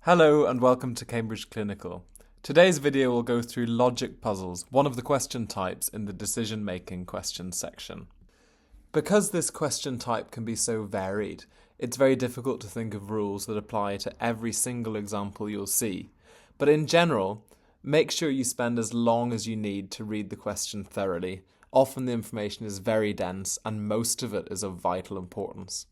Hello and welcome to Cambridge Clinical. Today's video will go through logic puzzles, one of the question types in the decision-making questions section. Because this question type can be so varied, it's very difficult to think of rules that apply to every single example you'll see. But in general, make sure you spend as long as you need to read the question thoroughly. Often the information is very dense and most of it is of vital importance.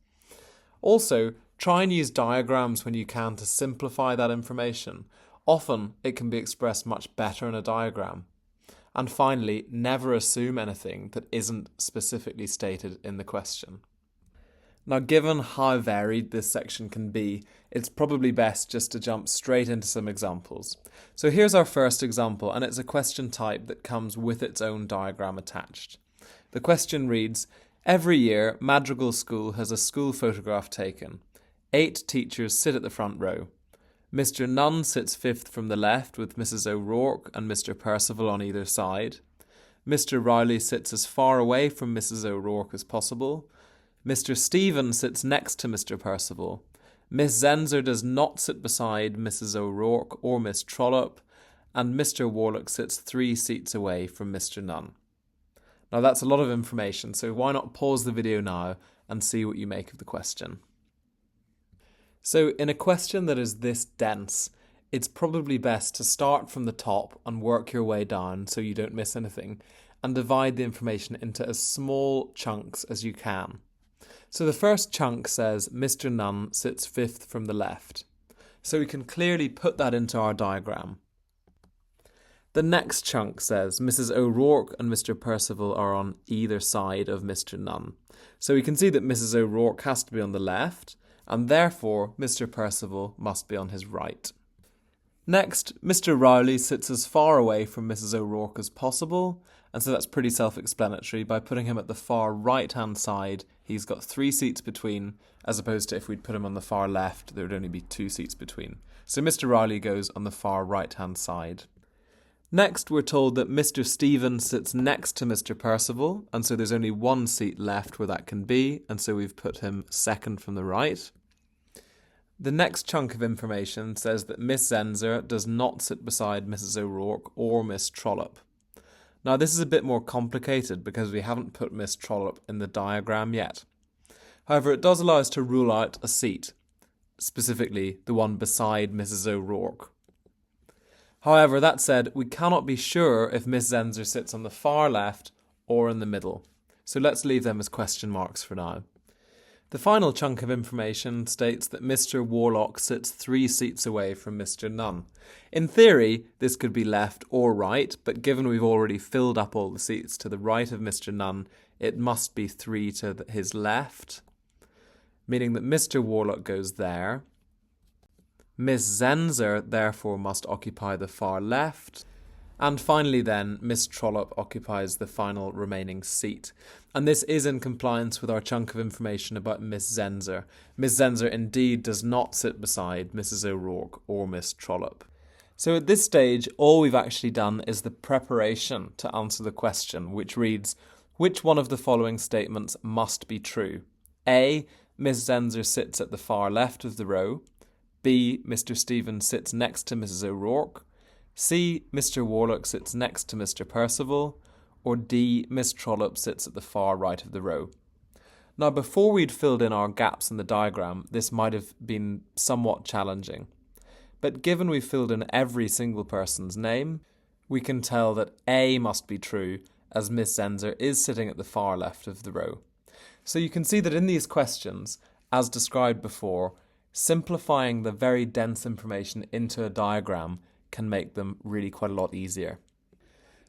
Also, try and use diagrams when you can to simplify that information. Often, it can be expressed much better in a diagram. And finally, never assume anything that isn't specifically stated in the question. Now, given how varied this section can be, it's probably best just to jump straight into some examples. So here's our first example, and it's a question type that comes with its own diagram attached. The question reads, every year, Madrigal School has a school photograph taken. 8 teachers sit at the front row. Mr. Nunn sits fifth from the left with Mrs. O'Rourke and Mr. Percival on either side. Mr. Rowley sits as far away from Mrs. O'Rourke as possible. Mr. Stephen sits next to Mr. Percival. Miss Zenzer does not sit beside Mrs. O'Rourke or Miss Trollope, and Mr. Warlock sits 3 seats away from Mr. Nunn. Now that's a lot of information, so why not pause the video now and see what you make of the question. So in a question that is this dense, it's probably best to start from the top and work your way down so you don't miss anything, and divide the information into as small chunks as you can. So the first chunk says Mr. Nunn sits fifth from the left. So we can clearly put that into our diagram. The next chunk says Mrs. O'Rourke and Mr. Percival are on either side of Mr. Nunn. So we can see that Mrs. O'Rourke has to be on the left, and therefore Mr. Percival must be on his right. Next, Mr. Rowley sits as far away from Mrs. O'Rourke as possible, and so that's pretty self-explanatory. By putting him at the far right-hand side, he's got 3 seats between, as opposed to if we'd put him on the far left, there would only be 2 seats between. So Mr. Rowley goes on the far right-hand side. Next, we're told that Mr. Stephen sits next to Mr. Percival, and so there's only 1 seat left where that can be, and so we've put him second from the right. The next chunk of information says that Miss Zenzer does not sit beside Mrs. O'Rourke or Miss Trollope. Now this is a bit more complicated because we haven't put Miss Trollope in the diagram yet. However, it does allow us to rule out a seat, specifically the one beside Mrs. O'Rourke. However, that said, we cannot be sure if Miss Zenzer sits on the far left or in the middle, so let's leave them as question marks for now. The final chunk of information states that Mr. Warlock sits 3 seats away from Mr. Nunn. In theory, this could be left or right, but given we've already filled up all the seats to the right of Mr. Nunn, it must be 3 to his left, meaning that Mr. Warlock goes there. Miss Zenzer therefore must occupy the far left. And finally then, Miss Trollope occupies the final remaining seat. And this is in compliance with our chunk of information about Miss Zenzer. Miss Zenzer indeed does not sit beside Mrs. O'Rourke or Miss Trollope. So at this stage, all we've actually done is the preparation to answer the question, which reads, which one of the following statements must be true? A. Miss Zenzer sits at the far left of the row. B. Mr. Stephen sits next to Mrs. O'Rourke. C. Mr. Warlock sits next to Mr. Percival, or D. Miss Trollope sits at the far right of the row. Now, before we'd filled in our gaps in the diagram, this might have been somewhat challenging. But given we've filled in every single person's name, we can tell that A must be true, as Miss Zenzer is sitting at the far left of the row. So you can see that in these questions, as described before, simplifying the very dense information into a diagram can make them really quite a lot easier.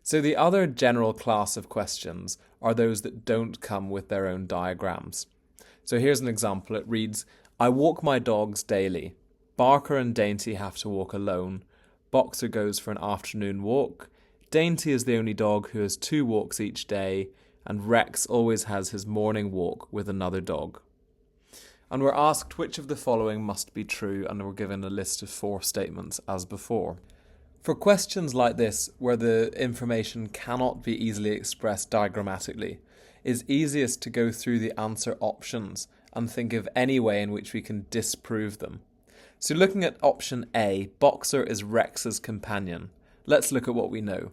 So the other general class of questions are those that don't come with their own diagrams. So here's an example. It reads, I walk my dogs daily. Barker and Dainty have to walk alone. Boxer goes for an afternoon walk. Dainty is the only dog who has 2 walks each day, and Rex always has his morning walk with another dog. And we're asked which of the following must be true, and we're given a list of 4 statements as before. For questions like this, where the information cannot be easily expressed diagrammatically, it's easiest to go through the answer options and think of any way in which we can disprove them. So looking at option A, Boxer is Rex's companion. Let's look at what we know.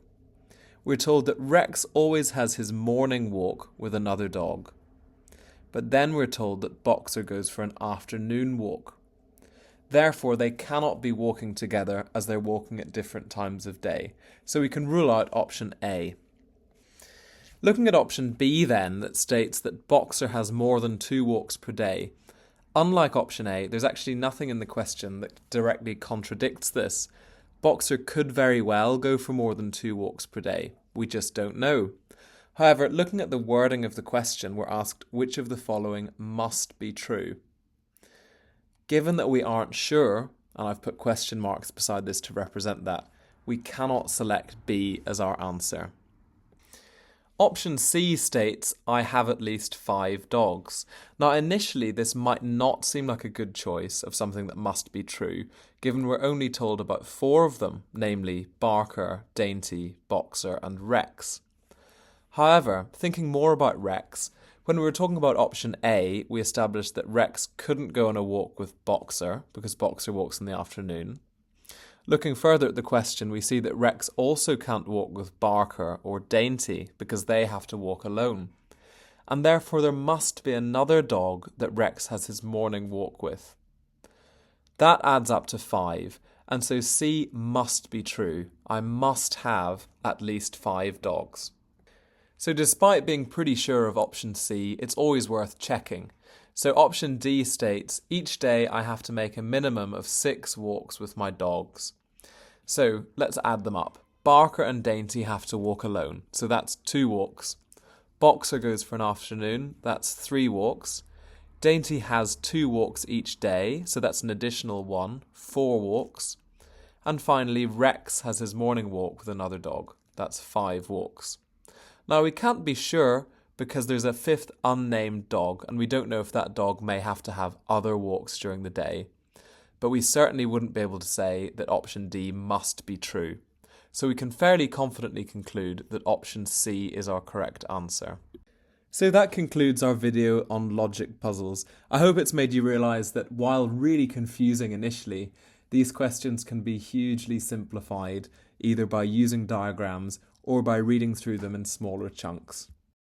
We're told that Rex always has his morning walk with another dog. But then we're told that Boxer goes for an afternoon walk. Therefore, they cannot be walking together as they're walking at different times of day. So we can rule out option A. Looking at option B then, that states that Boxer has more than 2 walks per day. Unlike option A, there's actually nothing in the question that directly contradicts this. Boxer could very well go for more than 2 walks per day. We just don't know. However, looking at the wording of the question, we're asked which of the following must be true. Given that we aren't sure, and I've put question marks beside this to represent that, we cannot select B as our answer. Option C states, I have at least 5 dogs. Now initially this might not seem like a good choice of something that must be true, given we're only told about 4 of them, namely Barker, Dainty, Boxer and Rex. However, thinking more about Rex, when we were talking about option A, we established that Rex couldn't go on a walk with Boxer, because Boxer walks in the afternoon. Looking further at the question, we see that Rex also can't walk with Barker or Dainty because they have to walk alone. And therefore there must be another dog that Rex has his morning walk with. That adds up to 5, and so C must be true. I must have at least 5 dogs. So despite being pretty sure of option C, it's always worth checking. So option D states, each day I have to make a minimum of 6 walks with my dogs. So let's add them up. Barker and Dainty have to walk alone, so that's 2 walks. Boxer goes for an afternoon, that's 3 walks. Dainty has 2 walks each day, so that's an additional 1, 4 walks. And finally, Rex has his morning walk with another dog, that's 5 walks. Now we can't be sure because there's a 5th unnamed dog, and we don't know if that dog may have to have other walks during the day. But we certainly wouldn't be able to say that option D must be true. So we can fairly confidently conclude that option C is our correct answer. So that concludes our video on logic puzzles. I hope it's made you realise that while really confusing initially, these questions can be hugely simplified either by using diagrams or by reading through them in smaller chunks.